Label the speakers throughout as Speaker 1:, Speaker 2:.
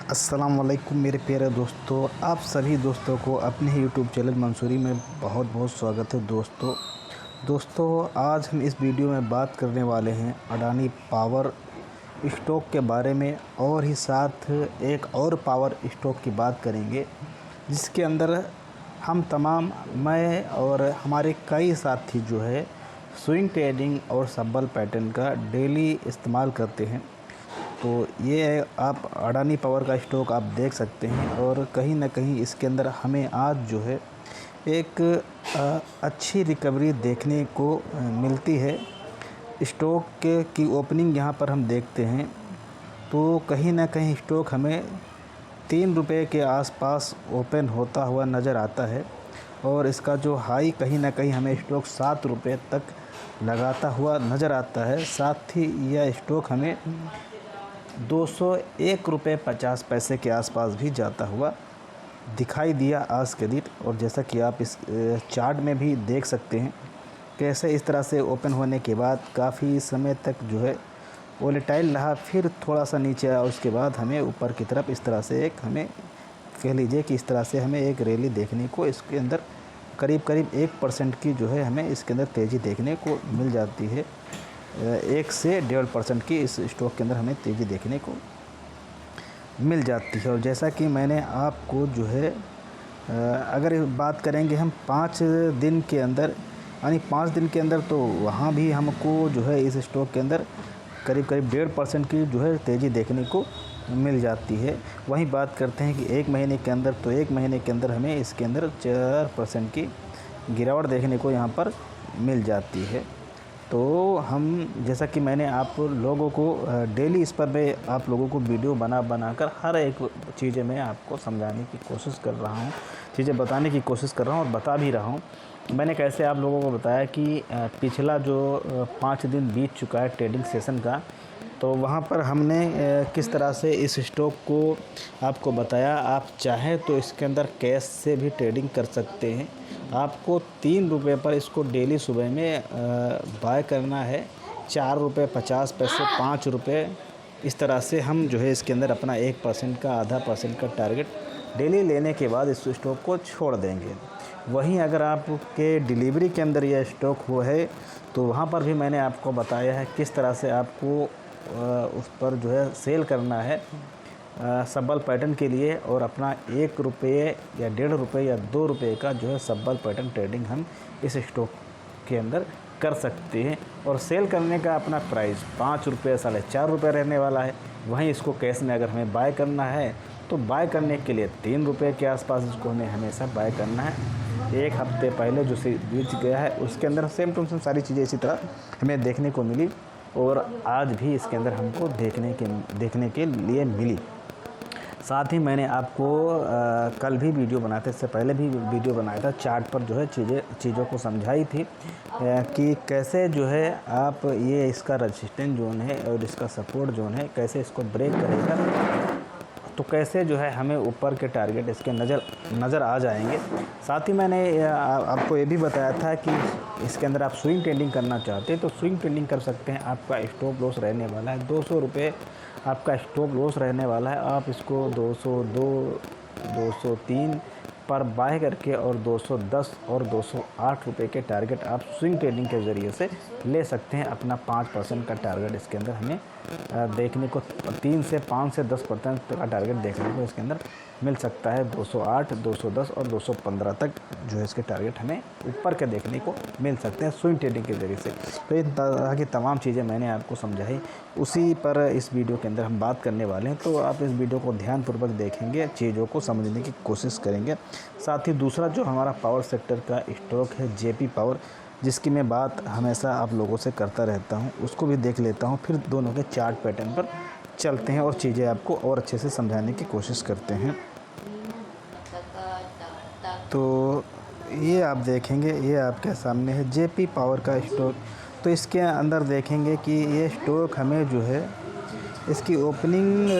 Speaker 1: अस्सलाम वालेकुम मेरे प्यारे दोस्तों, आप सभी दोस्तों को अपने ही यूट्यूब चैनल मंसूरी में बहुत बहुत स्वागत है। दोस्तों आज हम इस वीडियो में बात करने वाले हैं अडानी पावर स्टॉक के बारे में, और ही साथ एक और पावर स्टॉक की बात करेंगे जिसके अंदर हम तमाम मैं और हमारे कई साथी जो है स्विंग ट्रेडिंग और सब्बल पैटर्न का डेली इस्तेमाल करते हैं। तो ये आप अडानी पावर का स्टॉक आप देख सकते हैं, और कहीं ना कहीं इसके अंदर हमें आज जो है एक अच्छी रिकवरी देखने को मिलती है। स्टॉक की ओपनिंग यहाँ पर हम देखते हैं तो कहीं ना कहीं स्टॉक हमें 3 रुपये के आसपास ओपन होता हुआ नज़र आता है, और इसका जो हाई कहीं ना कहीं हमें स्टॉक 7 रुपये तक लगाता हुआ नज़र आता है। साथ ही यह स्टॉक हमें 201 रुपये 50 पैसे के आसपास भी जाता हुआ दिखाई दिया आज के दिन। और जैसा कि आप इस चार्ट में भी देख सकते हैं कैसे इस तरह से ओपन होने के बाद काफ़ी समय तक जो है वोलेटाइल रहा, फिर थोड़ा सा नीचे आया, उसके बाद हमें ऊपर की तरफ इस तरह से एक हमें कह लीजिए कि इस तरह से हमें एक रैली देखने को इसके अंदर करीब 1% की जो है हमें इसके अंदर तेज़ी देखने को मिल जाती है। 1 से 1.5% की इस स्टॉक के अंदर हमें तेज़ी देखने को मिल जाती है। और जैसा कि मैंने आपको जो है अगर बात करेंगे हम 5 दिन के अंदर, यानी 5 दिन के अंदर, तो वहाँ भी हमको जो है इस स्टॉक के अंदर करीब 1.5% की जो है तेज़ी देखने को मिल जाती है। वहीं बात करते हैं कि 1 महीने के अंदर, तो 1 महीने के अंदर हमें इसके अंदर 4% की गिरावट देखने को यहाँ पर मिल जाती है। तो हम जैसा कि मैंने आप लोगों को डेली इस पर मैं आप लोगों को वीडियो बनाकर हर एक चीज़ें मैं आपको समझाने की कोशिश कर रहा हूँ, चीज़ें बताने की कोशिश कर रहा हूँ और बता भी रहा हूँ। मैंने कैसे आप लोगों को बताया कि पिछला जो 5 दिन बीत चुका है ट्रेडिंग सेशन का, तो वहाँ पर हमने किस तरह से इस स्टॉक को आपको बताया। आप चाहें तो इसके अंदर कैश से भी ट्रेडिंग कर सकते हैं। आपको 3 रुपये पर इसको डेली सुबह में बाय करना है। 4 रुपये 50 पैसे, 5 रुपये, इस तरह से हम जो है इसके अंदर अपना 1% का, आधा % का टारगेट डेली लेने के बाद इस स्टॉक को छोड़ देंगे। वहीं अगर आपके डिलीवरी के अंदर यह स्टॉक हो है तो वहाँ पर भी मैंने आपको बताया है किस तरह से आपको उस पर जो है सेल करना है सब्बल पैटर्न के लिए, और अपना 1 रुपये या 1.5 रुपये या 2 रुपये का जो है सब्बल पैटर्न ट्रेडिंग हम इस स्टॉक के अंदर कर सकते हैं। और सेल करने का अपना प्राइस 5 रुपये 4.5 रुपये रहने वाला है। वहीं इसको कैश में अगर हमें बाय करना है तो बाय करने के लिए 3 रुपये के आसपास इसको हमें हमेशा बाय करना है। 1 हफ्ते पहले जो बीत गया है उसके अंदर सेम टू सेम सारी चीज़ें इसी तरह हमें देखने को मिली, और आज भी इसके अंदर हमको देखने के लिए मिली। साथ ही मैंने आपको कल भी वीडियो बनाया था, इससे पहले भी वीडियो बनाया था, चार्ट पर जो है चीज़ों को समझाई थी कि कैसे जो है आप ये इसका रेजिस्टेंस जोन है और इसका सपोर्ट जोन है, कैसे इसको ब्रेक करेगा, तो कैसे जो है हमें ऊपर के टारगेट इसके नज़र आ जाएंगे। साथ ही मैंने आपको ये भी बताया था कि इसके अंदर आप स्विंग ट्रेडिंग करना चाहते हैं तो स्विंग ट्रेडिंग कर सकते हैं। आपका स्टॉप लॉस रहने वाला है 200 रुपये, आपका स्टॉप लॉस रहने वाला है। आप इसको 202, 203 पर बाय करके और 210 और 208 रुपये के टारगेट आप स्विंग ट्रेडिंग के ज़रिए से ले सकते हैं। अपना 5% का टारगेट इसके अंदर हमें देखने को 3 से 5 से 10% का टारगेट देखने को इसके अंदर मिल सकता है। 208, 210 और 215 तक जो है इसके टारगेट हमें ऊपर के देखने को मिल सकते हैं स्विंग ट्रेडिंग के ज़रिए से। तो इन तरह की तमाम चीज़ें मैंने आपको समझाई, उसी पर इस वीडियो के अंदर हम बात करने वाले हैं। तो आप इस वीडियो को ध्यानपूर्वक देखेंगे, चीज़ों को समझने की कोशिश करेंगे। साथ ही दूसरा जो हमारा पावर सेक्टर का स्टॉक है जेपी पावर, जिसकी मैं बात हमेशा आप लोगों से करता रहता हूं, उसको भी देख लेता हूं, फिर दोनों के चार्ट पैटर्न पर चलते हैं और चीज़ें आपको और अच्छे से समझाने की कोशिश करते हैं। तो ये आप देखेंगे, ये आपके सामने है जेपी पावर का स्टॉक। तो इसके अंदर देखेंगे कि ये स्टॉक हमें जो है इसकी ओपनिंग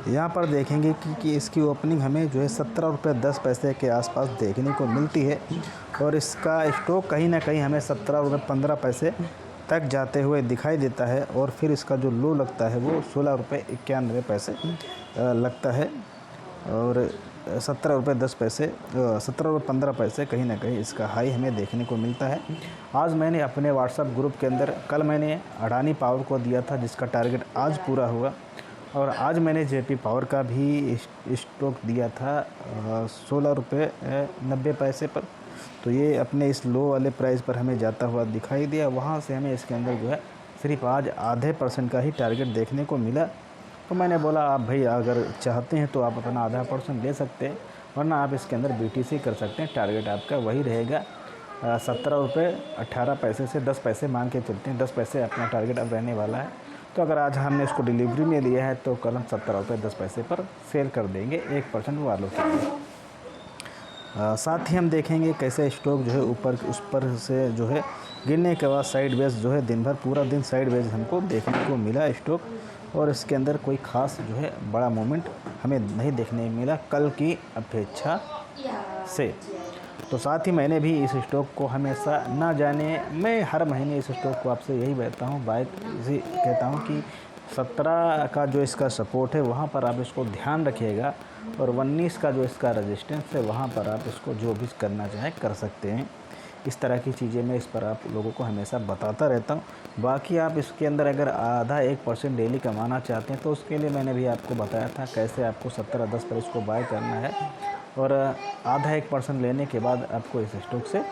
Speaker 1: यहाँ पर देखेंगे कि इसकी ओपनिंग हमें जो है 17 रुपये 10 पैसे के आसपास देखने को मिलती है, और इसका स्टॉक कहीं ना कहीं हमें 17 रुपये 15 पैसे तक जाते हुए दिखाई देता है। और फिर इसका जो लो लगता है वो 16 रुपये 91 पैसे लगता है और 17 रुपये 10 पैसे 17 रुपये 15 पैसे कहीं ना कहीं इसका हाई हमें देखने को मिलता है। आज मैंने अपने व्हाट्सएप ग्रुप के अंदर, कल मैंने अडानी पावर को दिया था जिसका टारगेट आज पूरा हुआ, और आज मैंने जेपी पावर का भी स्टॉक दिया था 16 रुपये 90 पैसे पर। तो ये अपने इस लो वाले प्राइस पर हमें जाता हुआ दिखाई दिया। वहाँ से हमें इसके अंदर जो है सिर्फ आज आधे % का ही टारगेट देखने को मिला। तो मैंने बोला आप भाई अगर चाहते हैं तो आप अपना आधा % ले सकते हैं, वरना आप इसके अंदर BTC कर सकते हैं। टारगेट आपका वही रहेगा 17 रुपये 18 पैसे से 10 पैसे मान के चलते हैं, 10 पैसे अपना टारगेट अब रहने वाला है। तो अगर आज हमने इसको डिलीवरी में लिया है तो कल हम 17 रुपये 10 पैसे पर सेल कर देंगे 1% वालों के लिए। साथ ही हम देखेंगे कैसे स्टॉक जो है ऊपर उस पर से जो है गिरने के बाद साइडवेज जो है दिन भर पूरा दिन साइडवेज हमको देखने को मिला स्टॉक, और इसके अंदर कोई ख़ास जो है बड़ा मूवमेंट हमें नहीं देखने मिला कल की अपेक्षा से। तो साथ ही मैंने भी इस स्टॉक को हमेशा ना जाने, मैं हर महीने इस स्टॉक को आपसे यही कहता हूँ, इसी कहता हूँ कि 17 का जो इसका सपोर्ट है वहाँ पर आप इसको ध्यान रखिएगा, और 19 का जो इसका रेजिस्टेंस है वहाँ पर आप इसको जो भी करना चाहें कर सकते हैं। इस तरह की चीज़ें मैं इस पर आप लोगों को हमेशा बताता रहता हूँ। बाकी आप इसके अंदर अगर आधा 1% डेली कमाना चाहते हैं तो उसके लिए मैंने भी आपको बताया था कैसे आपको 17.10 पर इसको बाय करना है, और आधा 1% लेने के बाद आपको इस स्टॉक से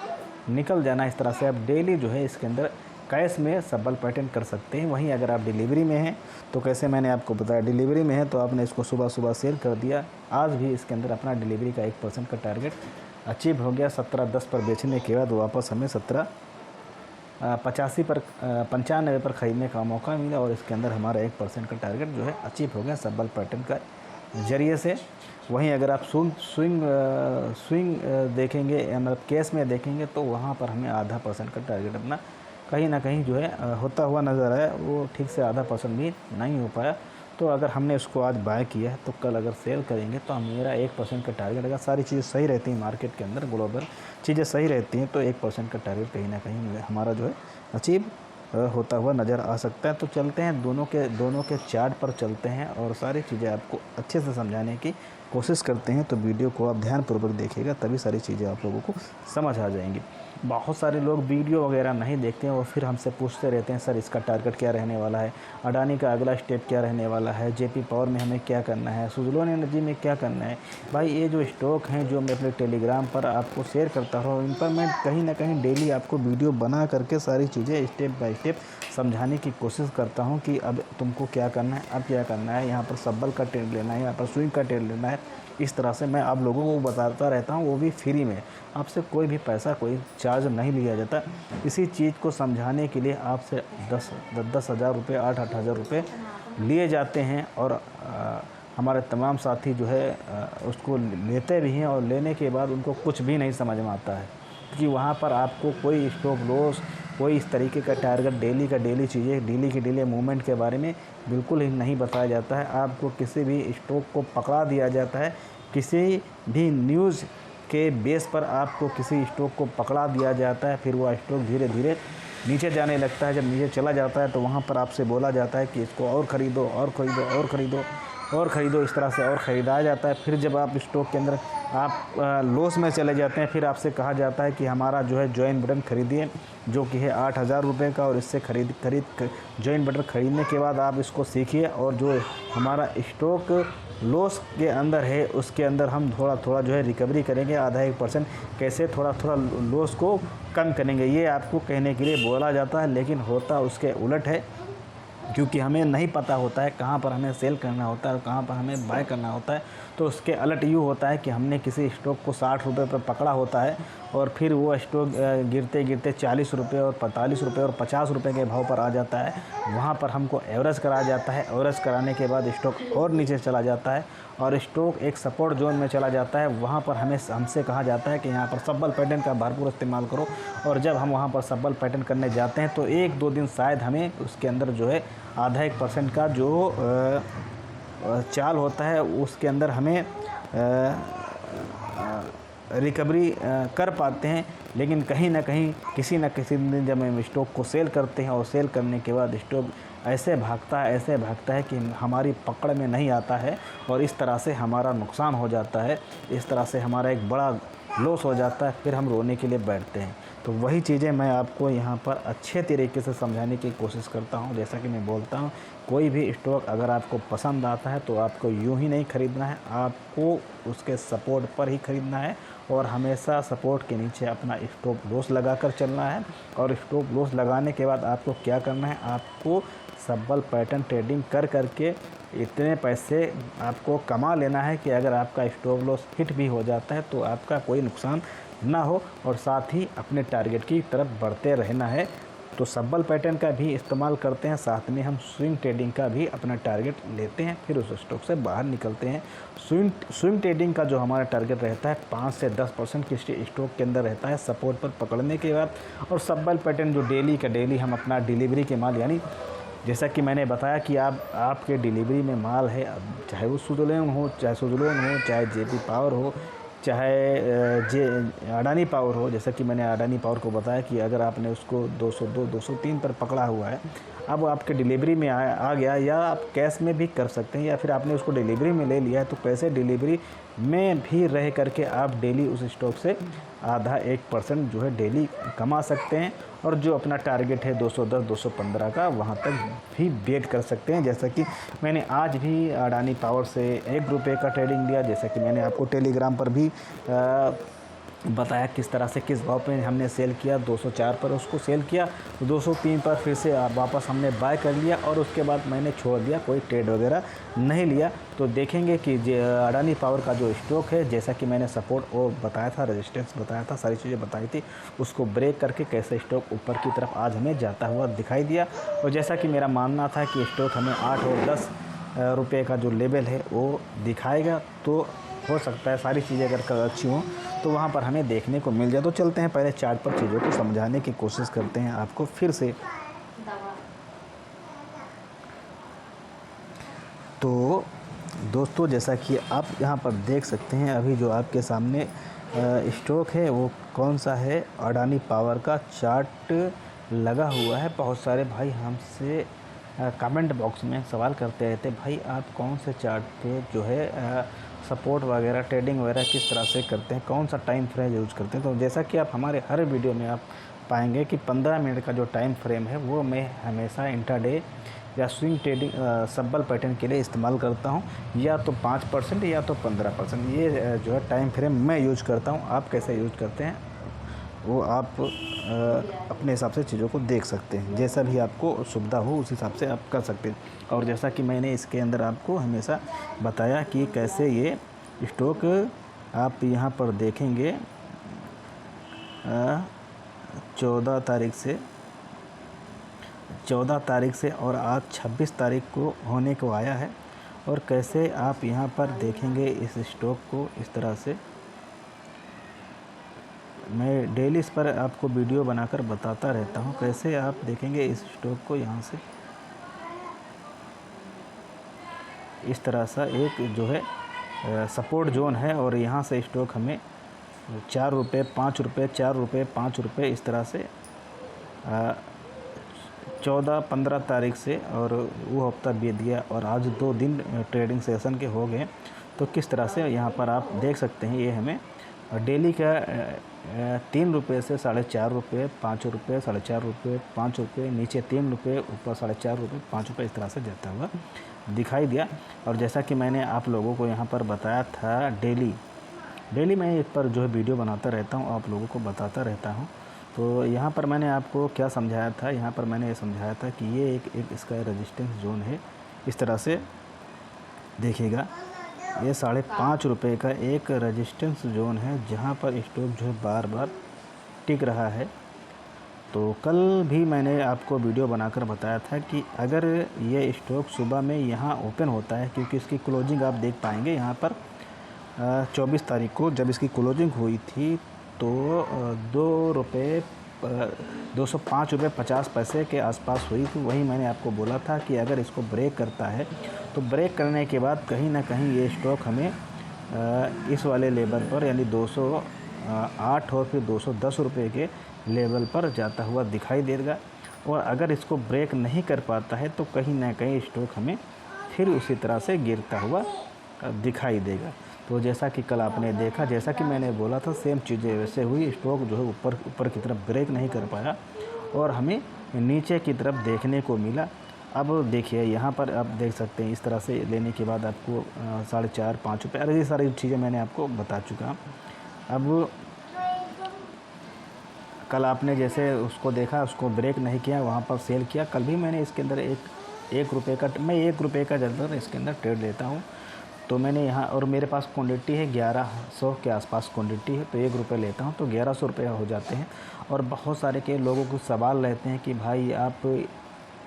Speaker 1: निकल जाना। इस तरह से आप डेली जो है इसके अंदर कैश में सबल पैटर्न कर सकते हैं। वहीं अगर आप डिलीवरी में हैं तो कैसे मैंने आपको बताया, डिलीवरी में है तो आपने इसको सुबह सुबह सेल कर दिया। आज भी इसके अंदर अपना डिलीवरी का 1% का टारगेट अचीव हो गया। 17.10 पर बेचने के बाद वापस हमें 17.85 पर 95 पर ख़रीदने का मौका मिला, और इसके अंदर हमारा 1% का टारगेट जो है अचीव हो गया सबल पैटर्न का ज़रिए से। वहीं अगर आप स्विंग देखेंगे, मतलब केस में देखेंगे, तो वहाँ पर हमें आधा % का टारगेट अपना कहीं ना कहीं जो है होता हुआ नज़र आया। वो ठीक से आधा % भी नहीं हो पाया। तो अगर हमने उसको आज बाय किया है तो कल अगर सेल करेंगे तो मेरा 1% का टारगेट, अगर सारी चीज़ें सही रहती हैं मार्केट के अंदर, ग्लोबल चीज़ें सही रहती हैं, तो 1% का टारगेट कहीं ना कहीं हमारा जो है अचीव होता हुआ नज़र आ सकता है। तो चलते हैं दोनों के चार्ट पर चलते हैं और सारी चीज़ें आपको अच्छे से समझाने की कोशिश करते हैं। तो वीडियो को आप ध्यानपूर्वक देखिएगा, तभी सारी चीज़ें आप लोगों को समझ आ जाएंगी। बहुत सारे लोग वीडियो वगैरह नहीं देखते हैं और फिर हमसे पूछते रहते हैं सर इसका टारगेट क्या रहने वाला है, अडानी का अगला स्टेप क्या रहने वाला है, जेपी पावर में हमें क्या करना है, सुज़लोन एनर्जी में क्या करना है। भाई ये जो स्टॉक हैं जो मैं अपने टेलीग्राम पर आपको शेयर करता हूँ, इन पर मैं कहीं ना कहीं डेली आपको वीडियो बना करके सारी चीज़ें स्टेप बाय स्टेप समझाने की कोशिश करता हूँ कि अब तुमको क्या करना है, अब क्या करना है, यहाँ पर सबल का ट्रेड लेना है, यहाँ पर स्विंग का ट्रेड लेना है। इस तरह से मैं आप लोगों को बताता रहता हूँ, वो भी फ्री में। आपसे कोई भी पैसा, कोई चार्ज नहीं लिया जाता। इसी चीज़ को समझाने के लिए आपसे 10,000 रुपये 8,000 रुपये लिए जाते हैं, और हमारे तमाम साथी जो है उसको लेते भी हैं, और लेने के बाद उनको कुछ भी नहीं समझ में आता है, क्योंकि वहाँ पर आपको कोई स्टॉप लॉस, कोई इस तरीके का टारगेट, डेली का डेली चीज़ें, डेली की डेली मूवमेंट के बारे में बिल्कुल ही नहीं बताया जाता है। आपको किसी भी स्टॉक को पकड़ा दिया जाता है, किसी भी न्यूज़ के बेस पर आपको किसी स्टॉक को पकड़ा दिया जाता है, फिर वह स्टॉक धीरे धीरे नीचे जाने लगता है। जब नीचे चला जाता है तो वहाँ पर आपसे बोला जाता है कि इसको और ख़रीदो, और ख़रीदो, और ख़रीदो, और ख़रीदो। इस तरह से और ख़रीदा जाता है। फिर जब आप स्टॉक के अंदर आप लॉस में चले जाते हैं, फिर आपसे कहा जाता है कि हमारा जो है जॉइन बटन ख़रीदिए, जो कि है 8,000 रुपये का, और इससे खरीद जॉइन बटन ख़रीदने के बाद आप इसको सीखिए, और जो हमारा स्टॉक लॉस के अंदर है उसके अंदर हम थोड़ा थोड़ा जो है रिकवरी करेंगे, आधा 1% कैसे थोड़ा थोड़ा लॉस को कम करेंगे। ये आपको कहने के लिए बोला जाता है, लेकिन होता उसके उलट है, क्योंकि हमें नहीं पता होता है कहाँ पर हमें सेल करना होता है और कहाँ पर हमें बाय करना होता है। तो उसके अलट यूँ होता है कि हमने किसी स्टॉक को 60 रुपये पर पकड़ा होता है, और फिर वो स्टॉक गिरते गिरते 40 रुपये और 45 रुपये और 50 रुपये के भाव पर आ जाता है। वहाँ पर हमको एवरेज कराया जाता है। एवरेज कराने के बाद स्टॉक और नीचे चला जाता है, और स्टॉक एक सपोर्ट जोन में चला जाता है। वहाँ पर हमसे कहा जाता है कि यहाँ पर सबल पैटर्न का भरपूर इस्तेमाल करो, और जब हम वहाँ पर सबल पैटर्न करने जाते हैं तो 1-2 दिन शायद हमें उसके अंदर जो है आधा 1% का जो चाल होता है उसके अंदर हमें रिकवरी कर पाते हैं, लेकिन कहीं ना कहीं किसी न किसी दिन जब हम स्टॉक को सेल करते हैं और सेल करने के बाद स्टॉक ऐसे भागता है कि हमारी पकड़ में नहीं आता है और इस तरह से हमारा नुकसान हो जाता है, इस तरह से हमारा एक बड़ा लॉस हो जाता है, फिर हम रोने के लिए बैठते हैं। तो वही चीज़ें मैं आपको यहाँ पर अच्छे तरीके से समझाने की कोशिश करता हूँ। जैसा कि मैं बोलता हूँ, कोई भी स्टॉक अगर आपको पसंद आता है तो आपको यूं ही नहीं ख़रीदना है, आपको उसके सपोर्ट पर ही ख़रीदना है और हमेशा सपोर्ट के नीचे अपना स्टॉप लॉस लगाकर चलना है। और स्टॉप लॉस लगाने के बाद आपको क्या करना है, आपको सब्बल पैटर्न ट्रेडिंग कर करके इतने पैसे आपको कमा लेना है कि अगर आपका स्टॉप लॉस हिट भी हो जाता है तो आपका कोई नुकसान ना हो और साथ ही अपने टारगेट की तरफ बढ़ते रहना है। तो सब्बल पैटर्न का भी इस्तेमाल करते हैं, साथ में हम स्विंग ट्रेडिंग का भी अपना टारगेट लेते हैं, फिर उस स्टॉक से बाहर निकलते हैं। स्विंग ट्रेडिंग का जो हमारा टारगेट रहता है 5 से 10% की स्टॉक के अंदर रहता है सपोर्ट पर पकड़ने के बाद। और सब्बल पैटर्न जो डेली का डेली हम अपना डिलीवरी के माल, यानी जैसा कि मैंने बताया कि आपके डिलीवरी में माल है, चाहे वो सुज़लोन हो, चाहे जेपी पावर हो, चाहे अडानी पावर हो। जैसा कि मैंने अडानी पावर को बताया कि अगर आपने उसको 202 203 पर पकड़ा हुआ है, अब आपके डिलीवरी में आ गया, या आप कैश में भी कर सकते हैं, या फिर आपने उसको डिलीवरी में ले लिया है तो पैसे डिलीवरी में भी रह करके आप डेली उस स्टॉक से आधा 1% जो है डेली कमा सकते हैं। और जो अपना टारगेट है 210 215 का, वहाँ तक भी वेट कर सकते हैं। जैसा कि मैंने आज भी अडानी पावर से ₹1 का ट्रेडिंग लिया, जैसा कि मैंने आपको टेलीग्राम पर भी बताया किस तरह से किस भाव पे हमने सेल किया। 204 पर उसको सेल किया, 203 पर फिर से वापस हमने बाय कर लिया और उसके बाद मैंने छोड़ दिया, कोई ट्रेड वगैरह नहीं लिया। तो देखेंगे कि अडानी पावर का जो स्टॉक है, जैसा कि मैंने सपोर्ट और बताया था, रेजिस्टेंस बताया था, सारी चीज़ें बताई थी, उसको ब्रेक करके कैसे स्टॉक ऊपर की तरफ आज हमें जाता हुआ दिखाई दिया। और जैसा कि मेरा मानना था कि स्टॉक हमें 8 और 10 रुपये का जो लेवल है वो दिखाएगा, तो हो सकता है सारी चीज़ें अगर अच्छी हों तो वहाँ पर हमें देखने को मिल जाए। तो चलते हैं, पहले चार्ट पर चीज़ों को समझाने की कोशिश करते हैं आपको फिर से। तो दोस्तों, जैसा कि आप यहाँ पर देख सकते हैं, अभी जो आपके सामने स्टॉक है वो कौन सा है, अडानी पावर का चार्ट लगा हुआ है। बहुत सारे भाई हमसे कमेंट बॉक्स में सवाल करते रहते, भाई आप कौन से चार्ट पे जो है सपोर्ट वगैरह ट्रेडिंग वगैरह किस तरह से करते हैं, कौन सा टाइम फ्रेम यूज़ करते हैं। तो जैसा कि आप हमारे हर वीडियो में आप पाएंगे कि 15 मिनट का जो टाइम फ्रेम है वो मैं हमेशा इंट्राडे या स्विंग ट्रेडिंग सब्बल पैटर्न के लिए इस्तेमाल करता हूं, या तो 5% या तो 15%, ये जो है टाइम फ्रेम मैं यूज़ करता हूं। आप कैसे यूज़ करते हैं वो आप अपने हिसाब से चीज़ों को देख सकते हैं, जैसा भी आपको सुविधा हो उस हिसाब से आप कर सकते हैं। और जैसा कि मैंने इसके अंदर आपको हमेशा बताया कि कैसे ये स्टॉक आप यहाँ पर देखेंगे 14 तारीख से और आज 26 तारीख को होने को आया है। और कैसे आप यहाँ पर देखेंगे इस स्टॉक को, इस तरह से मैं डेली इस पर आपको वीडियो बनाकर बताता रहता हूँ, कैसे आप देखेंगे इस स्टॉक को। यहाँ से इस तरह सा एक जो है सपोर्ट जोन है और यहाँ से स्टॉक हमें 4 रुपये 5 रुपये 4 रुपये 5 रुपये इस तरह से 14-15 तारीख से, और वो हफ्ता बीत गया और आज 2 दिन ट्रेडिंग सेशन के हो गए। तो किस तरह से यहाँ पर आप देख सकते हैं, ये हमें डेली का 3 रुपये से 4.5 रुपये, 5 रुपये, 4.5 रुपये, 5 रुपये, नीचे 3 रुपये, ऊपर 4.5 रुपये, 5 रुपये, इस तरह से जाता हुआ दिखाई दिया। और जैसा कि मैंने आप लोगों को यहाँ पर बताया था, डेली मैं इस पर जो है वीडियो बनाता रहता हूँ, आप लोगों को बताता रहता हूँ। तो यहाँ पर मैंने आपको क्या समझाया था, यहाँ पर मैंने ये समझाया था कि ये एक इसका रेजिस्टेंस जोन है। इस तरह से देखिएगा, ये 5.5 रुपये का एक रेजिस्टेंस जोन है जहाँ पर स्टॉक जो है बार बार टिक रहा है। तो कल भी मैंने आपको वीडियो बनाकर बताया था कि अगर ये स्टॉक सुबह में यहाँ ओपन होता है, क्योंकि इसकी क्लोजिंग आप देख पाएंगे यहाँ पर 24 तारीख को जब इसकी क्लोजिंग हुई थी तो 205 रुपये 50 पैसे के आसपास हुई थी। वही मैंने आपको बोला था कि अगर इसको ब्रेक करता है तो ब्रेक करने के बाद कहीं ना कहीं ये स्टॉक हमें इस वाले लेवल पर, यानी 208 और फिर 210 रुपये के लेवल पर जाता हुआ दिखाई देगा। और अगर इसको ब्रेक नहीं कर पाता है तो कहीं ना कहीं स्टॉक हमें फिर उसी तरह से गिरता हुआ दिखाई देगा। तो जैसा कि कल आपने देखा, जैसा कि मैंने बोला था, सेम चीज़ें वैसे हुई। स्टॉक जो है ऊपर की तरफ ब्रेक नहीं कर पाया और हमें नीचे की तरफ देखने को मिला। अब देखिए यहाँ पर आप देख सकते हैं, इस तरह से लेने के बाद आपको 4.5 5 रुपये, अरे ये सारी चीज़ें मैंने आपको बता चुका। अब कल आपने जैसे उसको देखा, उसको ब्रेक नहीं किया, वहाँ पर सेल किया। कल भी मैंने इसके अंदर एक रुपये का, मैं 1 रुपये का ज़्यादातर इसके अंदर ट्रेड लेता हूँ। तो मैंने यहाँ, और मेरे पास क्वांटिटी है 1100 के आसपास क्वांटिटी है, तो 1 रुपये लेता हूँ तो 1100 रुपये हो जाते हैं। और बहुत सारे के लोगों को सवाल रहते हैं कि भाई आप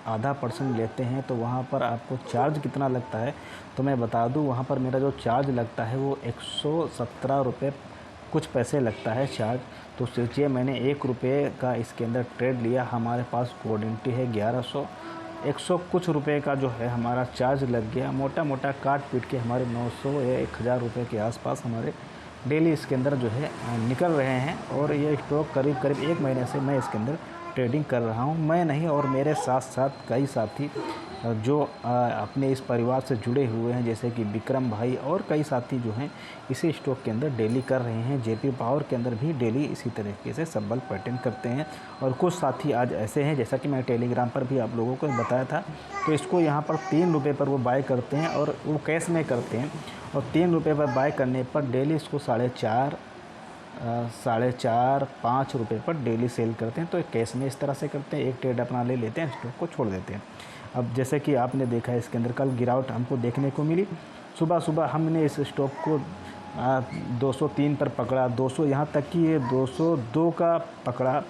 Speaker 1: ½ % लेते हैं तो वहाँ पर आपको चार्ज कितना लगता है। तो मैं बता दूँ, वहाँ पर मेरा जो चार्ज लगता है वो 117 रुपये कुछ पैसे लगता है चार्ज। तो सोचिए, मैंने 1 रुपये का इसके अंदर ट्रेड लिया, हमारे पास क्वांटिटी है 1100, 100 कुछ रुपये का जो है हमारा चार्ज लग गया। मोटा मोटा काट पीट के हमारे 900 या 1000 रुपये के आसपास हमारे डेली इसके अंदर जो है निकल रहे हैं। और ये स्टॉक करीब 1 महीने से मैं इसके अंदर ट्रेडिंग कर रहा हूँ। मैं नहीं, और मेरे साथ साथ कई साथी जो अपने इस परिवार से जुड़े हुए हैं, जैसे कि विक्रम भाई और कई साथी जो हैं इसी स्टॉक के अंदर डेली कर रहे हैं। जेपी पावर के अंदर भी डेली इसी तरीके से सब्बल पैटर्न करते हैं। और कुछ साथी आज ऐसे हैं, जैसा कि मैं टेलीग्राम पर भी आप लोगों को बताया था, तो इसको यहाँ पर 3 रुपये पर वो बाय करते हैं और वो कैश में करते हैं। और 3 रुपये पर बाय करने पर डेली इसको 4.5 5 रुपये पर डेली सेल करते हैं। तो एक कैश में इस तरह से करते हैं, एक ट्रेड अपना ले लेते हैं, स्टॉक को छोड़ देते हैं। अब जैसे कि आपने देखा है, इसके अंदर कल गिरावट हमको देखने को मिली। सुबह हमने इस स्टॉक को 203 पर पकड़ा, 200, यहाँ तक कि ये 202 का पकड़ा।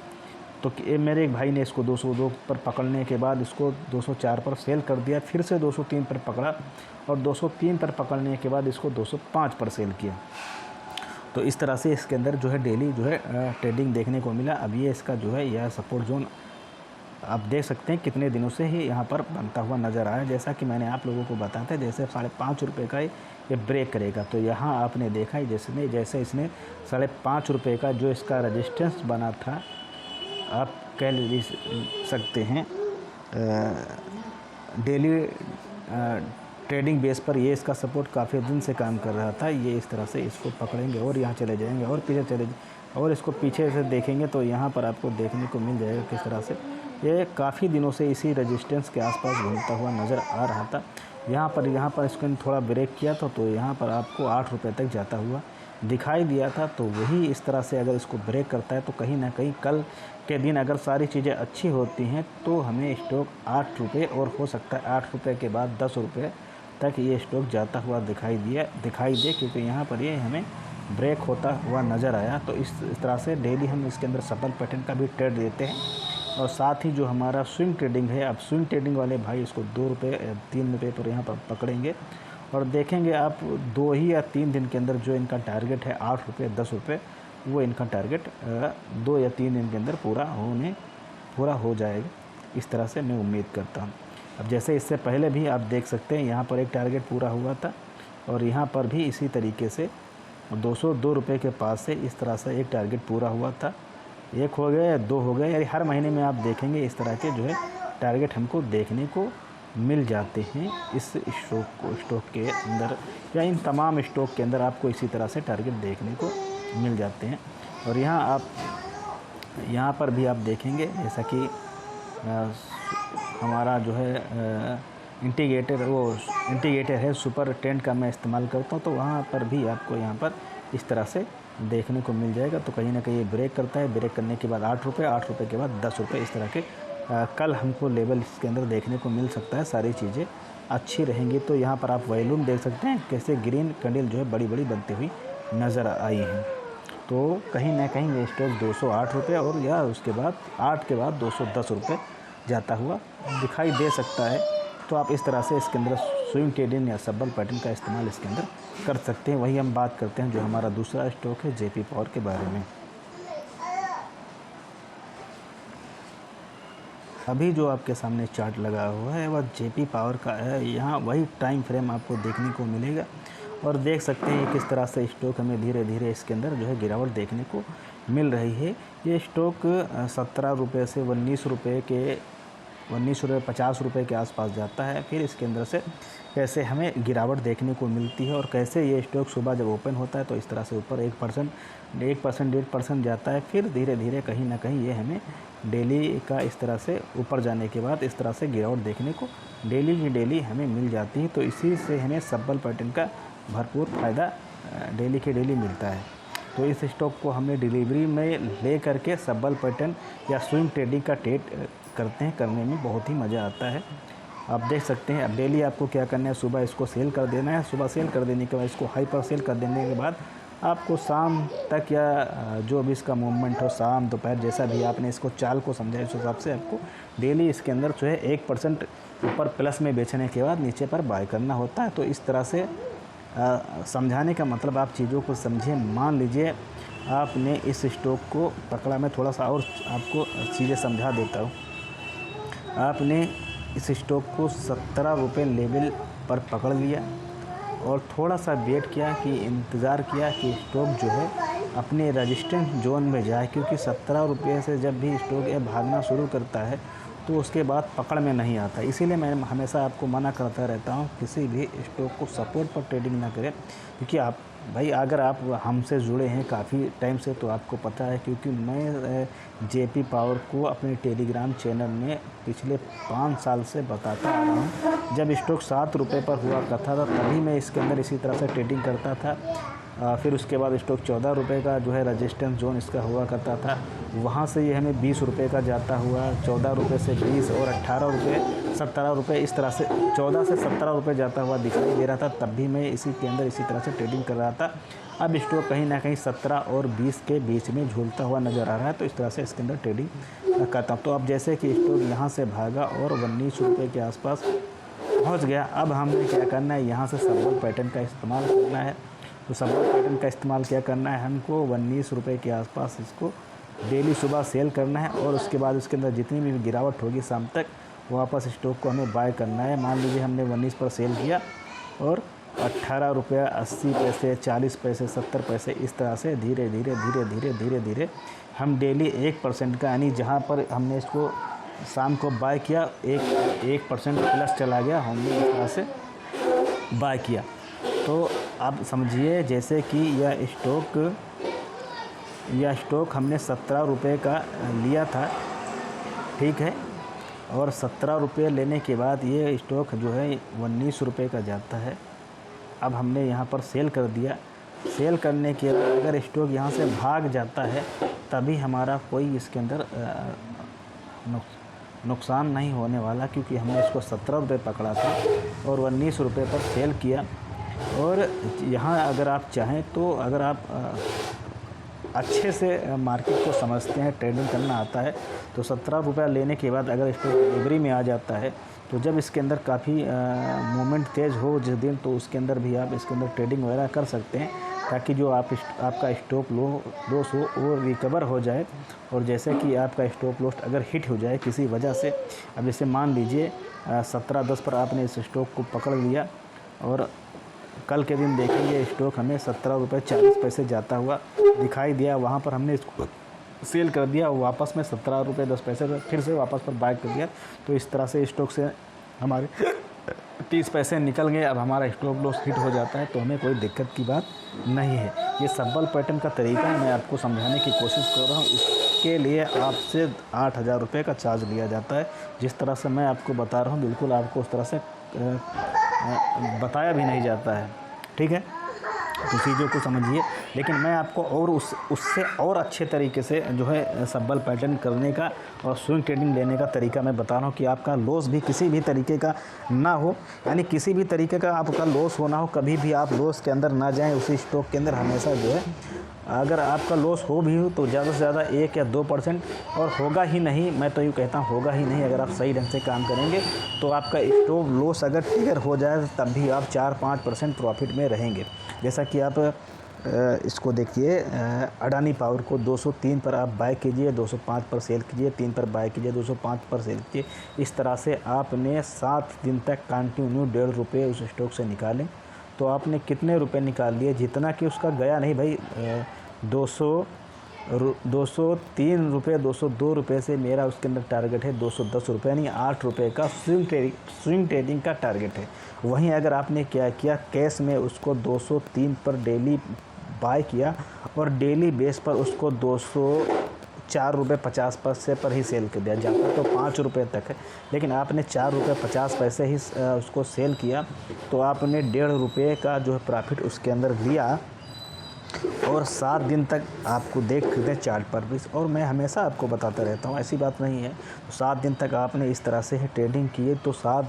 Speaker 1: तो मेरे एक भाई ने इसको 202 पर पकड़ने के बाद इसको 204 पर सेल कर दिया, फिर से 203 पर पकड़ा और 203 पर पकड़ने के बाद इसको 205 पर सेल किया। तो इस तरह से इसके अंदर जो है डेली जो है ट्रेडिंग देखने को मिला। अब ये इसका जो है यह सपोर्ट जोन आप देख सकते हैं कितने दिनों से ही यहाँ पर बनता हुआ नज़र आया। जैसा कि मैंने आप लोगों को बताया था, जैसे 5.5 रुपये का ये ब्रेक करेगा। तो यहाँ आपने देखा ही, जैसे इसने 5.5 रुपये का जो इसका रेजिस्टेंस बना था, आप कह सकते हैं डेली ट्रेडिंग बेस पर ये इसका सपोर्ट काफ़ी दिन से काम कर रहा था। ये इस तरह से इसको पकड़ेंगे और यहाँ चले जाएंगे और पीछे चले, और इसको पीछे से देखेंगे तो यहाँ पर आपको देखने को मिल जाएगा किस तरह से ये काफ़ी दिनों से इसी रेजिस्टेंस के आसपास घूमता हुआ नज़र आ रहा था। यहाँ पर इसको थोड़ा ब्रेक किया था, तो यहाँ पर आपको 8 रुपये तक जाता हुआ दिखाई दिया था। तो वही इस तरह से अगर इसको ब्रेक करता है तो कहीं ना कहीं कल के दिन अगर सारी चीज़ें अच्छी होती हैं तो हमें स्टॉक 8 रुपये और हो सकता है 8 रुपये के बाद 10 रुपये तक ये स्टॉक जाता हुआ दिखाई दे, क्योंकि यहाँ पर ये हमें ब्रेक होता हुआ नज़र आया। तो इस तरह से डेली हम इसके अंदर सफल पैटर्न का भी ट्रेड देते हैं। और साथ ही जो हमारा स्विंग ट्रेडिंग है, अब स्विंग ट्रेडिंग वाले भाई इसको 2 रुपये 3 रुपये पर यहाँ पर पकड़ेंगे और देखेंगे आप 2 ही या 3 दिन के अंदर जो इनका टारगेट है 8 रुपये 10 रुपये, वो इनका टारगेट 2 या 3 दिन के अंदर पूरा हो जाएगा। इस तरह से मैं उम्मीद करता हूँ। अब जैसे इससे पहले भी आप देख सकते हैं, यहाँ पर एक टारगेट पूरा हुआ था और यहाँ पर भी इसी तरीके से 202 रुपये के पास से इस तरह से एक टारगेट पूरा हुआ था। 1 हो गया या 2 हो गए, यानी हर महीने में आप देखेंगे इस तरह के जो है टारगेट हमको देखने को मिल जाते हैं। इस स्टॉक के अंदर या इन तमाम स्टॉक के अंदर आपको इसी तरह से टारगेट देखने को मिल जाते हैं। और यहाँ पर भी आप देखेंगे, जैसा कि हमारा जो है इंटीग्रेटर है, सुपर ट्रेंड का मैं इस्तेमाल करता हूँ, तो वहाँ पर भी आपको यहाँ पर इस तरह से देखने को मिल जाएगा। तो कहीं ना कहीं ये ब्रेक करता है, ब्रेक करने के बाद 8 रुपये, 8 रुपये के बाद 10 रुपये, इस तरह के कल हमको लेवल इसके अंदर देखने को मिल सकता है। सारी चीज़ें अच्छी रहेंगी। तो यहाँ पर आप वॉल्यूम देख सकते हैं कैसे ग्रीन कैंडल जो है बड़ी बड़ी बनती हुई नज़र आई हैं। तो कहीं ना कहीं ये स्टॉक 208 रुपये और या उसके बाद 8 के बाद 210 रुपये जाता हुआ दिखाई दे सकता है। तो आप इस तरह से इसके अंदर स्विंग ट्रेडिंग या सब्बल पैटर्न का इस्तेमाल इसके अंदर कर सकते हैं। वही हम बात करते हैं जो हमारा दूसरा स्टॉक है जेपी पावर के बारे में। अभी जो आपके सामने चार्ट लगा हुआ है वह जेपी पावर का है। यहाँ वही टाइम फ्रेम आपको देखने को मिलेगा और देख सकते हैं किस तरह से स्टॉक हमें धीरे धीरे इसके अंदर जो है गिरावट देखने को मिल रही है। ये स्टॉक 17 रुपये से 19 रुपये के 19 रुपये 50 रुपये के आसपास जाता है। फिर इसके अंदर से कैसे हमें गिरावट देखने को मिलती है और कैसे ये स्टॉक सुबह जब ओपन होता है तो इस तरह से ऊपर 1% 1% जाता है। फिर धीरे धीरे कहीं ना कहीं ये हमें डेली का इस तरह से ऊपर जाने के बाद इस तरह से गिरावट देखने को डेली की डेली हमें मिल जाती है। तो इसी से हमें सब्बल पैटर्न का भरपूर फ़ायदा डेली के डेली मिलता है। तो इस स्टॉक को हमने डिलीवरी में ले करके सब्बल पैटर्न या स्विंग ट्रेडिंग का ट्रेड करते हैं, करने में बहुत ही मज़ा आता है। आप देख सकते हैं अब डेली आपको क्या करना है, सुबह इसको सेल कर देना है। सुबह सेल कर देने के बाद इसको हाई पर सेल कर देने के बाद आपको शाम तक या जो भी इसका मूवमेंट हो, शाम दोपहर जैसा भी आपने इसको चाल को समझा, इस हिसाब से आपको डेली इसके अंदर जो है 1% ऊपर प्लस में बेचने के बाद नीचे पर बाय करना होता है। तो इस तरह से समझाने का मतलब आप चीज़ों को समझें। मान लीजिए आपने इस स्टॉक को पकड़ा, मैं थोड़ा सा और आपको चीज़ें समझा देता हूँ। आपने इस स्टॉक को 17 रुपये लेवल पर पकड़ लिया और थोड़ा सा वेट किया कि इंतज़ार किया कि स्टॉक जो है अपने रेजिस्टेंस जोन में जाए, क्योंकि 17 रुपये से जब भी स्टॉक ये भागना शुरू करता है तो उसके बाद पकड़ में नहीं आता। इसीलिए मैं हमेशा आपको मना करता रहता हूँ किसी भी स्टॉक को सपोर्ट पर ट्रेडिंग ना करें। क्योंकि आप भाई अगर आप हमसे जुड़े हैं काफ़ी टाइम से तो आपको पता है, क्योंकि मैं जेपी पावर को अपने टेलीग्राम चैनल में पिछले 5 साल से बताता आ रहा हूँ। जब स्टॉक 7 रुपये पर हुआ करता था तभी मैं इसके अंदर इसी तरह से ट्रेडिंग करता था। फिर उसके बाद स्टॉक 14 रुपये का जो है रेजिस्टेंस जोन इसका हुआ करता था, वहाँ से ये हमें 20 रुपये का जाता हुआ, 14 रुपये से 20 और 18 रुपये 17 रुपये, इस तरह से 14 से 17 रुपये जाता हुआ दिखाई दे रहा था। तब भी मैं इसी के अंदर इसी तरह से ट्रेडिंग कर रहा था। अब स्टॉक कहीं ना कहीं 17 और 20 के बीच में झूलता हुआ नज़र आ रहा है, तो इस तरह से इसके अंदर ट्रेडिंग करता हूँ। तो अब जैसे कि स्टॉक यहाँ से भागा और 19 रुपये के आसपास पहुँच गया, अब हमें क्या करना है, यहाँ से सब्बल पैटर्न का इस्तेमाल करना है। तो सब्बल पैटर्न का इस्तेमाल क्या करना है, हमको 19 रुपये के आसपास इसको डेली सुबह सेल करना है और उसके बाद उसके अंदर जितनी भी गिरावट होगी शाम तक वापस स्टॉक को हमें बाय करना है। मान लीजिए हमने 19 पर सेल किया और 18 रुपये 80 पैसे 40 पैसे 70 पैसे इस तरह से धीरे धीरे हम डेली 1% का, यानी जहाँ पर हमने इसको शाम को बाय किया 1% प्लस चला गया, हमने इस तरह से बाय किया। तो आप समझिए जैसे कि यह स्टॉक हमने 17 रुपये का लिया था, ठीक है, और 17 रुपये लेने के बाद ये स्टॉक जो है 19 रुपये का जाता है। अब हमने यहाँ पर सेल कर दिया। सेल करने के बाद अगर स्टॉक यहाँ से भाग जाता है तभी हमारा कोई इसके अंदर नुकसान नहीं होने वाला, क्योंकि हमने इसको 17 रुपये पकड़ा था और 19 रुपये पर सेल किया। और यहाँ अगर आप चाहें तो अगर आप अच्छे से मार्केट को समझते हैं, ट्रेडिंग करना आता है, तो 17 रुपये लेने के बाद अगर स्टॉक डिलीवरी में आ जाता है तो जब इसके अंदर काफ़ी मूवमेंट तेज़ हो जिस दिन, तो उसके अंदर भी आप इसके अंदर ट्रेडिंग वगैरह कर सकते हैं, ताकि जो आपका स्टॉप लॉस हो वो रिकवर हो जाए। और जैसे कि आपका स्टॉप लॉस अगर हिट हो जाए किसी वजह से, अब जैसे मान लीजिए 17.10 पर आपने इस स्टॉक को पकड़ लिया और कल के दिन देखेंगे स्टॉक हमें 17 रुपये 40 पैसे जाता हुआ दिखाई दिया, वहाँ पर हमने इसको सेल कर दिया, वापस में 17 रुपये 10 पैसे फिर से वापस पर बाय कर दिया। तो इस तरह से स्टॉक से हमारे 30 पैसे निकल गए। अब हमारा स्टॉप लॉस हिट हो जाता है तो हमें कोई दिक्कत की बात नहीं है। ये सब्बल पैटर्न का तरीका मैं आपको समझाने की कोशिश कर रहा हूँ। इसके लिए आपसे 8,000 रुपये का चार्ज लिया जाता है। जिस तरह से मैं आपको बता रहा हूँ बिल्कुल आपको उस तरह से बताया भी नहीं जाता है, ठीक है। तो चीज़ों को समझिए, लेकिन मैं आपको और उससे और अच्छे तरीके से जो है सब्बल पैटर्न करने का और स्विंग ट्रेडिंग लेने का तरीका मैं बता रहा हूँ कि आपका लॉस भी किसी भी तरीके का ना हो, यानी किसी भी तरीके का आपका लॉस होना हो, कभी भी आप लॉस के अंदर ना जाएं। उसी स्टॉक के अंदर हमेशा जो है अगर आपका लॉस हो भी हो तो ज़्यादा से ज़्यादा 1 या 2%, और होगा ही नहीं, मैं तो यूँ कहता हूँ होगा ही नहीं। अगर आप सही ढंग से काम करेंगे तो आपका स्टॉप लॉस अगर ट्रिगर हो जाए तब भी आप 4-5% प्रॉफिट में रहेंगे। जैसा कि आप इसको देखिए, अडानी पावर को 203 पर आप बाय कीजिए, 205 पर सेल कीजिए, 3 पर बाय कीजिए, 205 पर सेल कीजिए। इस तरह से आपने 7 दिन तक कंटिन्यू 1.5 रुपये उस स्टॉक से निकालें तो आपने कितने रुपए निकाल लिए, जितना कि उसका गया नहीं भाई। 203 रुपये 202 रुपये से मेरा उसके अंदर टारगेट है 210 रुपये, यानी 8 रुपये का स्विंग ट्रेडिंग का टारगेट है। वहीं अगर आपने क्या किया, कैश में उसको 203 पर डेली बाय किया और डेली बेस पर उसको 204 रुपये 50 पैसे पर ही सेल कर दिया, जाता तो 5 रुपये तक है, लेकिन आपने 4 रुपये 50 पैसे ही उसको सेल किया, तो आपने 1.5 रुपये का जो है प्रॉफिट उसके अंदर लिया। और 7 दिन तक आपको देख सकते हैं चार्ट पर भी, और मैं हमेशा आपको बताता रहता हूँ, ऐसी बात नहीं है। तो 7 दिन तक आपने इस तरह से ट्रेडिंग किए तो 7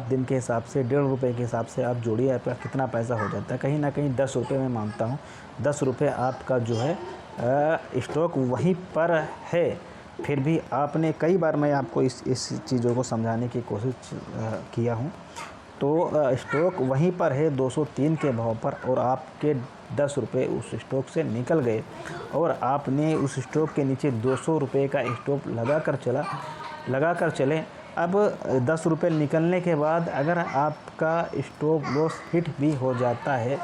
Speaker 1: दिन के हिसाब से 1.5 रुपये के हिसाब से आप जोड़िए आपका कितना पैसा हो जाता है। कहीं ना कहीं 10 रुपये मैं मानता हूँ, 10 रुपये आपका जो है स्टॉक वहीं पर है। फिर भी आपने कई बार मैं आपको इस चीज़ों को समझाने की कोशिश किया हूँ। तो स्टॉक वहीं पर है 203 के भाव पर, और आपके 10 रुपये उस स्टॉक से निकल गए और आपने उस स्टॉक के नीचे 200 रुपये का स्टॉप लगा कर चले। अब 10 रुपये निकलने के बाद अगर आपका स्टॉप लॉस हिट भी हो जाता है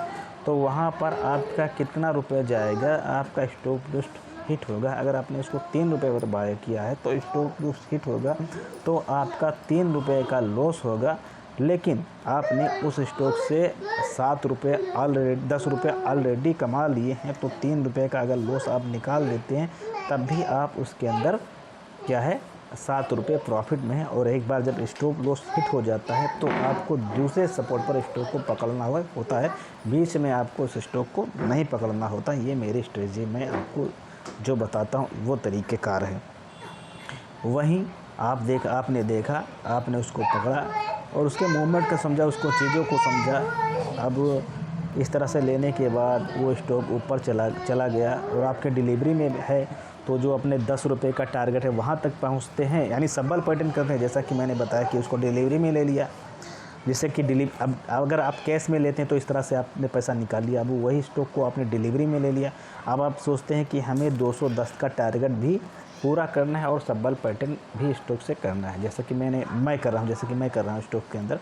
Speaker 1: तो वहाँ पर आपका कितना रुपये जाएगा, आपका स्टॉप लॉस हिट होगा। अगर आपने इसको 3 रुपये पर बाय किया है तो स्टॉप लॉस हिट होगा, तो आपका 3 रुपये का लॉस होगा। लेकिन आपने उस स्टॉक से 7 रुपये ऑलरेडी 10 रुपये ऑलरेडी कमा लिए हैं, तो 3 रुपये का अगर लॉस आप निकाल देते हैं तब भी आप उसके अंदर क्या है 7 रुपये प्रॉफिट में है। और एक बार जब स्टॉप लॉस हिट हो जाता है तो आपको दूसरे सपोर्ट पर स्टॉक को पकड़ना होता है, बीच में आपको उस स्टॉक को नहीं पकड़ना होता। ये मेरी स्ट्रेटजी मैं आपको जो बताता हूँ वो तरीक़ेकार है। वहीं आपने देखा, आपने उसको पकड़ा और उसके मूवमेंट का समझा, उसको चीज़ों को समझा। अब इस तरह से लेने के बाद वो स्टॉक ऊपर चला गया और आपके डिलीवरी में है, तो जो अपने 10 रुपये का टारगेट है वहाँ तक पहुँचते हैं, यानी सबल पैटर्न करते हैं। जैसा कि मैंने बताया कि उसको डिलीवरी में ले लिया, जैसे कि अब अगर आप कैश में लेते हैं तो इस तरह से आपने पैसा निकाल लिया। अब वही स्टॉक को आपने डिलीवरी में ले लिया। अब आप सोचते हैं कि हमें 210 का टारगेट भी पूरा करना है और सबल पैटर्न भी स्टॉक से करना है, जैसे कि मैं कर रहा हूँ स्टॉक के अंदर।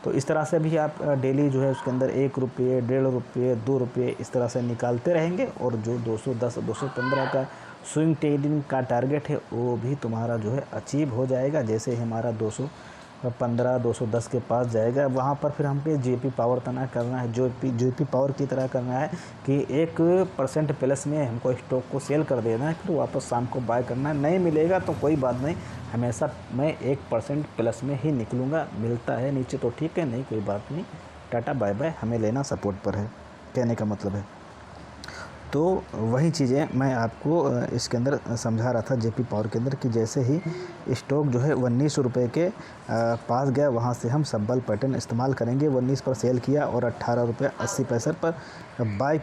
Speaker 1: तो इस तरह से भी आप डेली जो है उसके अंदर 1 रुपये 1.5 रुपये 2 रुपये इस तरह से निकालते रहेंगे, और जो 210 215 का स्विंग ट्रेडिंग का टारगेट है वो भी तुम्हारा जो है अचीव हो जाएगा। जैसे हमारा 215 210 के पास जाएगा, वहाँ पर फिर हमको जेपी पावर तना करना है, जेपी पावर की तरह करना है कि 1% प्लस में हमको स्टॉक को सेल कर देना है, फिर वापस शाम को बाय करना है। नहीं मिलेगा तो कोई बात नहीं, हमेशा मैं 1% प्लस में ही निकलूँगा। मिलता है नीचे तो ठीक है, नहीं कोई बात नहीं, टाटा बाय बाय, हमें लेना सपोर्ट पर है, कहने का मतलब है। तो वही चीज़ें मैं आपको इसके अंदर समझा रहा था जेपी पावर के अंदर, कि जैसे ही स्टॉक जो है 19 रुपये के पास गया, वहाँ से हम सबल पैटर्न इस्तेमाल करेंगे। 19 पर सेल किया और 18 रुपये 80 पैसे पर बाय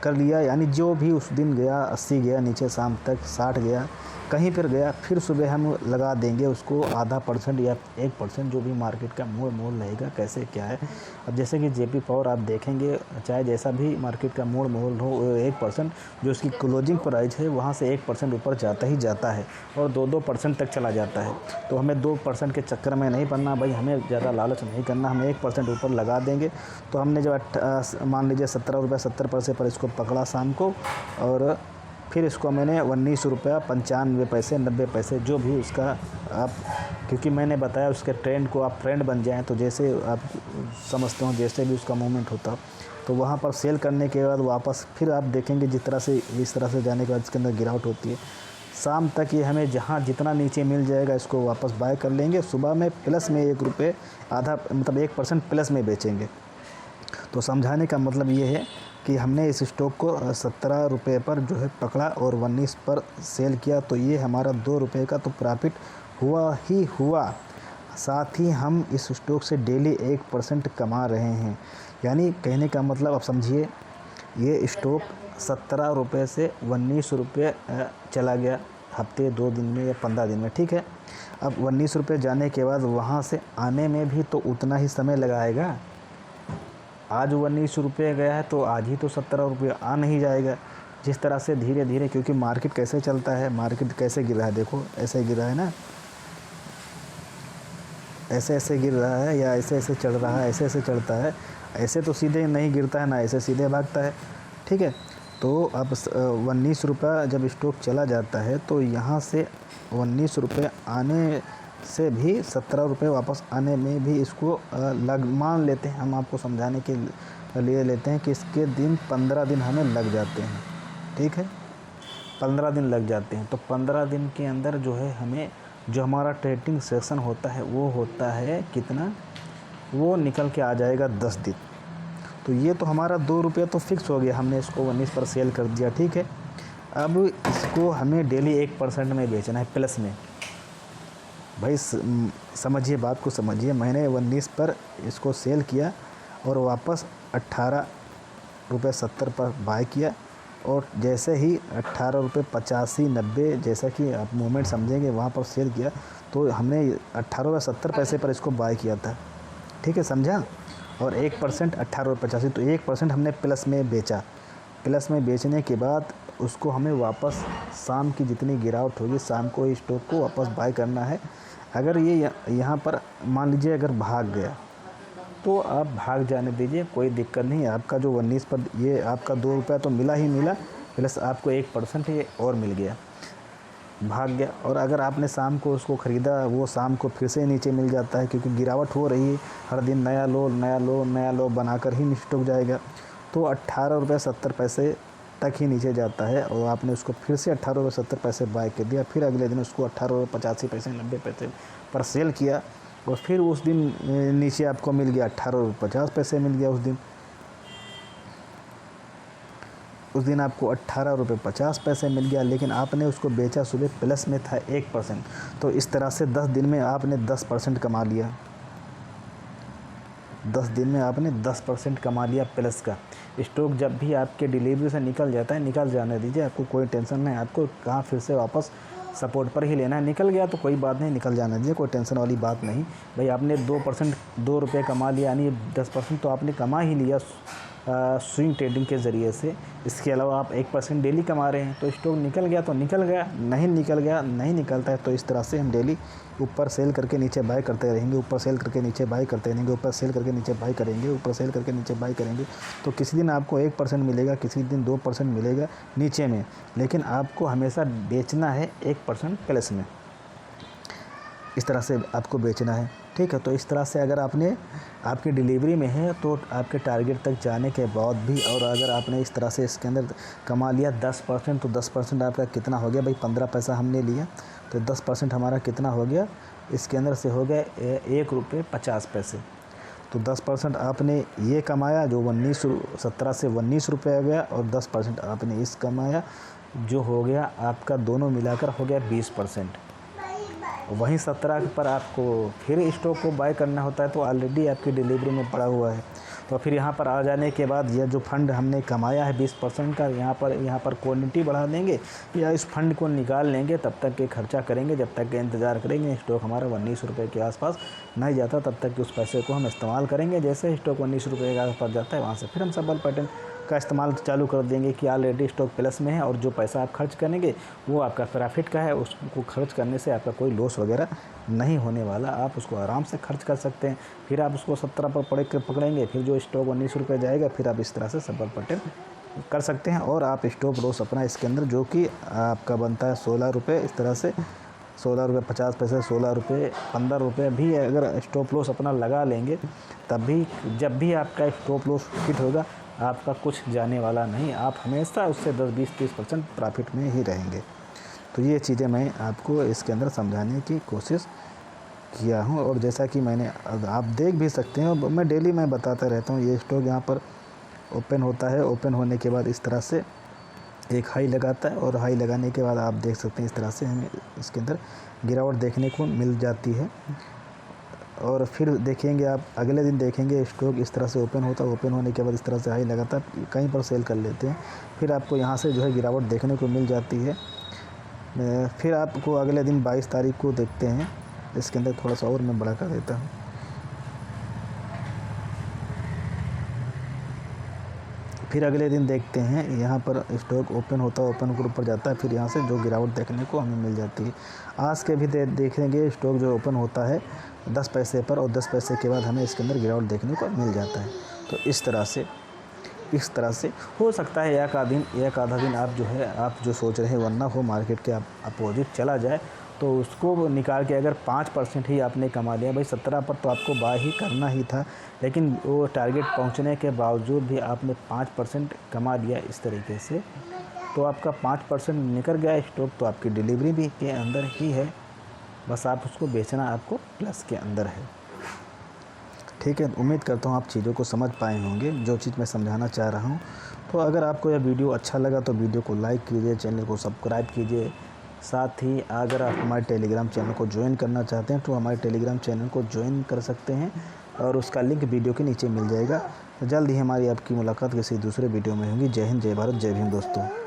Speaker 1: कर लिया, यानी जो भी उस दिन गया 80 गया नीचे, शाम तक 60 गया, कहीं पर गया, फिर सुबह हम लगा देंगे उसको आधा % या 1%, जो भी मार्केट का मोल रहेगा, कैसे क्या है। अब जैसे कि जेपी पावर आप देखेंगे, चाहे जैसा भी मार्केट का मोल हो, 1% जो उसकी क्लोजिंग प्राइस है वहाँ से 1% ऊपर जाता ही जाता है और 2% तक चला जाता है। तो हमें 2% के चक्कर में नहीं पड़ना भाई, हमें ज़्यादा लालच नहीं करना, हमें 1% ऊपर लगा देंगे। तो हमने जब मान लीजिए 17 रुपये 70 पैसे पर इसको पकड़ा शाम को, और फिर इसको मैंने 19 रुपया 95 पैसे 90 पैसे जो भी उसका आप, क्योंकि मैंने बताया उसके ट्रेंड को आप फ्रेंड बन जाएं, तो जैसे आप समझते हो जैसे भी उसका मूवमेंट होता, तो वहाँ पर सेल करने के बाद वापस फिर आप देखेंगे इस तरह से जाने के बाद इसके अंदर गिरावट होती है। शाम तक ये हमें जहाँ जितना नीचे मिल जाएगा इसको वापस बाय कर लेंगे, सुबह में प्लस में 1 रुपये आधा मतलब 1% प्लस में बेचेंगे। तो समझाने का मतलब ये है कि हमने इस स्टॉक को 17 रुपये पर जो है पकड़ा और 19 पर सेल किया, तो ये हमारा 2 रुपये का तो प्रॉफिट हुआ ही हुआ। साथ ही हम इस स्टॉक से डेली 1% कमा रहे हैं, यानी कहने का मतलब आप समझिए, ये स्टॉक 17 रुपये से 19 रुपये चला गया हफ्ते 2 दिन में या 15 दिन में, ठीक है। अब 19 रुपये जाने के बाद वहाँ से आने में भी तो उतना ही समय लगाएगा। आज 19 रुपये गया है तो आज ही तो 17 रुपये आ नहीं जाएगा। जिस तरह से धीरे धीरे, क्योंकि मार्केट कैसे चलता है, मार्केट कैसे गिर रहा है, देखो ऐसे गिर रहा है ना, ऐसे गिर रहा है या ऐसे चढ़ रहा है, ऐसे चढ़ता है। ऐसे तो सीधे नहीं गिरता है ना ऐसे सीधे भागता है, ठीक है। तो अब 19 रुपये जब स्टॉक चला जाता है तो यहाँ से 19 रुपये आने से भी 17 रुपये वापस आने में भी इसको मान लेते हैं, हम आपको समझाने के लिए लेते हैं कि इसके दिन 15 दिन हमें लग जाते हैं, ठीक है। 15 दिन लग जाते हैं, तो 15 दिन के अंदर जो है हमें जो हमारा ट्रेडिंग सेशन होता है वो होता है कितना, वो निकल के आ जाएगा 10 दिन। तो ये तो हमारा 2 रुपये तो फिक्स हो गया, हमने इसको 19 पर सेल कर दिया, ठीक है। अब इसको हमें डेली 1% में बेचना है प्लस में। भाई समझिए, बात को समझिए, मैंने 19 पर इसको सेल किया और वापस 18 रुपये 70 पर बाय किया, और जैसे ही 18 रुपये 85 90 जैसा कि आप मूवमेंट समझेंगे वहाँ पर सेल किया, तो हमने 18 रुपये 70 पैसे पर इसको बाय किया था, ठीक है, समझा। और 1% 18 रुपये 85, तो 1% हमने प्लस में बेचा। प्लस में बेचने के बाद उसको हमें वापस शाम की जितनी गिरावट होगी शाम को स्टॉक को वापस बाय करना है। अगर ये यहाँ पर मान लीजिए अगर भाग गया तो आप भाग जाने दीजिए, कोई दिक्कत नहीं। आपका जो 19 पर ये आपका 2 रुपया तो मिला ही मिला, प्लस आपको 1% ये और मिल गया, भाग गया। और अगर आपने शाम को उसको ख़रीदा, वो शाम को फिर से नीचे मिल जाता है, क्योंकि गिरावट हो रही है, हर दिन नया लो नया लो नया लो बनाकर ही स्टॉक जाएगा। तो 18 रुपये 70 पैसे तक ही नीचे जाता है, और आपने उसको फिर से 18 रुपये 70 पैसे बाय कर दिया, फिर अगले दिन उसको 18 रुपये 85 पैसे 90 पैसे पर सेल किया, और फिर उस दिन नीचे आपको मिल गया 18 रुपये 50 पैसे मिल गया। उस दिन आपको 18 रुपये 50 पैसे मिल गया, लेकिन आपने उसको बेचा सुबह प्लस में था 1%। तो इस तरह से 10 दिन में आपने 10% कमा लिया। 10 दिन में आपने 10% कमा लिया प्लस का। स्टॉक जब भी आपके डिलीवरी से निकल जाता है, निकल जाने दीजिए, आपको कोई टेंशन नहीं, आपको कहाँ फिर से वापस सपोर्ट पर ही लेना है। निकल गया तो कोई बात नहीं, निकल जाने दीजिए, कोई टेंशन वाली बात नहीं। भाई आपने 2% 2 रुपये कमा लिया, यानी 10% तो आपने कमा ही लिया स्विंग ट्रेडिंग के ज़रिए से। इसके अलावा आप 1% डेली कमा रहे हैं। तो स्टॉक निकल गया तो निकल गया, नहीं निकल गया नहीं निकलता है। तो इस तरह से हम डेली ऊपर सेल करके नीचे बाय करते रहेंगे, ऊपर सेल करके नीचे बाय करते रहेंगे, ऊपर सेल करके नीचे बाय करेंगे, ऊपर सेल करके नीचे बाय करेंगे। तो किसी दिन आपको 1% मिलेगा, किसी दिन 2% मिलेगा नीचे में, लेकिन आपको हमेशा बेचना है 1% प्लस में। इस तरह से आपको बेचना है, ठीक है। तो इस तरह से अगर आपकी डिलीवरी में है तो आपके टारगेट तक जाने के बाद भी, और अगर आपने इस तरह से इसके अंदर कमा लिया 10%, तो 10% आपका कितना हो गया भाई, 15 पैसा हमने लिया, तो 10% हमारा कितना हो गया, इसके अंदर से हो गया 1 रुपये 50 पैसे। तो 10% आपने ये कमाया जो 17 से 19 रुपये हो गया, और 10% आपने इस कमाया जो हो गया आपका, दोनों मिलाकर हो गया 20%। वहीं 17 पर आपको फिर स्टॉक को बाय करना होता है, तो ऑलरेडी आपकी डिलीवरी में पड़ा हुआ है। तो फिर यहाँ पर आ जाने के बाद यह जो फंड हमने कमाया है 20% का, यहाँ पर क्वांटिटी बढ़ा देंगे या इस फंड को निकाल लेंगे, तब तक के खर्चा करेंगे, जब तक के इंतज़ार करेंगे स्टॉक हमारा 19 रुपये के आसपास नहीं जाता, तब तक के उस पैसे को हम इस्तेमाल करेंगे। जैसे स्टॉक 19 रुपये के आसपास जाता है, वहाँ से फिर हम सबल पैटर्न का इस्तेमाल चालू कर देंगे कि ऑलरेडी स्टॉक प्लस में है, और जो पैसा आप खर्च करेंगे वो आपका प्रॉफिट का है। उसको खर्च करने से आपका कोई लॉस वगैरह नहीं होने वाला, आप उसको आराम से खर्च कर सकते हैं। फिर आप उसको 17 पर पकड़ेंगे, फिर जो स्टॉक 19 रुपये जाएगा, फिर आप इस तरह से सबल पैटर्न कर सकते हैं। और आप स्टॉप लॉस अपना इसके अंदर जो कि आपका बनता है 16 रुपये, इस तरह से 16 रुपये 50 पैसे, 16 रुपये 15 रुपये भी अगर स्टॉप लॉस अपना लगा लेंगे, तब भी जब भी आपका स्टॉप लॉस हिट होगा, आपका कुछ जाने वाला नहीं, आप हमेशा उससे 10 20 30% प्रॉफिट में ही रहेंगे। तो ये चीज़ें मैं आपको इसके अंदर समझाने की कोशिश किया हूँ। और जैसा कि मैंने, आप देख भी सकते हैं, मैं डेली मैं बताता रहता हूँ, ये स्टॉक यहाँ पर ओपन होता है, ओपन होने के बाद इस तरह से एक हाई लगाता है, और हाई लगाने के बाद आप देख सकते हैं इस तरह से हमें इसके अंदर गिरावट देखने को मिल जाती है। और फिर देखेंगे आप अगले दिन देखेंगे स्टॉक इस तरह से ओपन होता है, ओपन होने के बाद इस तरह से हाई लगाता है, कहीं पर सेल कर लेते हैं, फिर आपको यहाँ से जो है गिरावट देखने को मिल जाती है। फिर आपको अगले दिन 22 तारीख को देखते हैं, इसके अंदर थोड़ा सा और मैं बड़ा कर देता हूँ। फिर अगले दिन देखते हैं यहाँ पर स्टॉक ओपन होता है, ओपन ग्रुप पर जाता है, फिर यहाँ से जो गिरावट देखने को हमें मिल जाती है। आज के भी देखेंगे स्टॉक जो ओपन होता है 10 पैसे पर, और 10 पैसे के बाद हमें इसके अंदर गिरावट देखने को मिल जाता है। तो इस तरह से हो सकता है एक आधा दिन आप जो सोच रहे हैं वरना हो मार्केट के अपोजिट चला जाए, तो उसको निकाल के अगर 5% ही आपने कमा लिया, भाई 17 पर तो आपको बाय ही करना ही था, लेकिन वो टारगेट पहुंचने के बावजूद भी आपने 5% कमा लिया इस तरीके से, तो आपका 5% निकल गया स्टॉक, तो आपकी डिलीवरी भी के अंदर ही है, बस आप उसको बेचना आपको प्लस के अंदर है। ठीक है, उम्मीद करता हूँ आप चीज़ों को समझ पाए होंगे जो चीज़ मैं समझाना चाह रहा हूँ। तो अगर आपको यह वीडियो अच्छा लगा तो वीडियो को लाइक कीजिए, चैनल को सब्सक्राइब कीजिए। साथ ही अगर आप हमारे टेलीग्राम चैनल को ज्वाइन करना चाहते हैं तो हमारे टेलीग्राम चैनल को ज्वाइन कर सकते हैं, और उसका लिंक वीडियो के नीचे मिल जाएगा। जल्द ही हमारी आपकी मुलाकात किसी दूसरे वीडियो में होगी। जय हिंद, जय भारत, जय भीम दोस्तों।